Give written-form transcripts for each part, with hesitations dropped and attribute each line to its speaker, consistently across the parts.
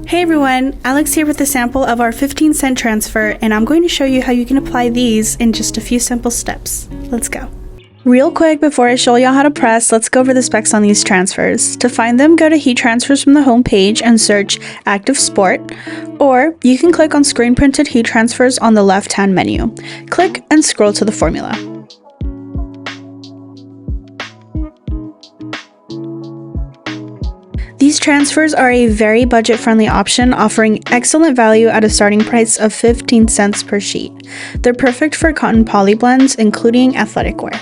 Speaker 1: Hey everyone, Alex here with a sample of our 15-cent transfer, and I'm going to show you how you can apply these in just a few simple steps. Let's go. Real quick, before I show y'all how to press, let's go over the specs on these transfers. To find them, go to Heat Transfers from the home page and search Active Sport, or you can click on Screen Printed Heat Transfers on the left-hand menu. Click and scroll to the formula. These transfers are a very budget-friendly option, offering excellent value at a starting price of 15 cents per sheet. They're perfect for cotton poly blends, including athletic wear.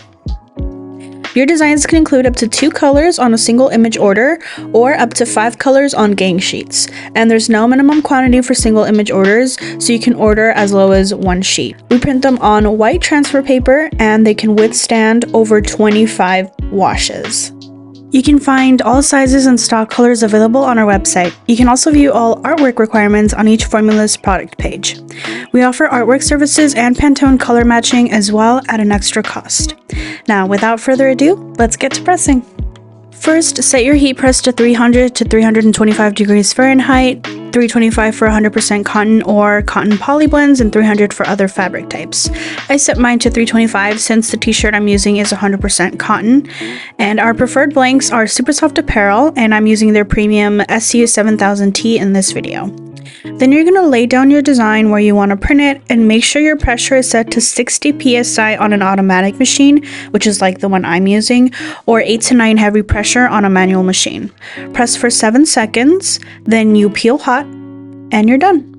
Speaker 1: Your designs can include up to 2 colors on a single image order, or up to 5 colors on gang sheets. And there's no minimum quantity for single image orders, so you can order as low as 1 sheet. We print them on white transfer paper, and they can withstand over 25 washes. You can find all sizes and stock colors available on our website. You can also view all artwork requirements on each formula's product page. We offer artwork services and Pantone color matching as well at an extra cost. Now, without further ado, let's get to pressing. First, set your heat press to 300 to 325 degrees Fahrenheit, 325 for 100% cotton or cotton poly blends, and 300 for other fabric types. I set mine to 325 since the t-shirt I'm using is 100% cotton, and our preferred blanks are Super Soft Apparel, and I'm using their premium SU 7000T in this video. Then you're going to lay down your design where you want to print it, and make sure your pressure is set to 60 psi on an automatic machine, which is like the one I'm using, or 8 to 9 heavy pressure on a manual machine. Press for 7 seconds, then you peel hot, and you're done.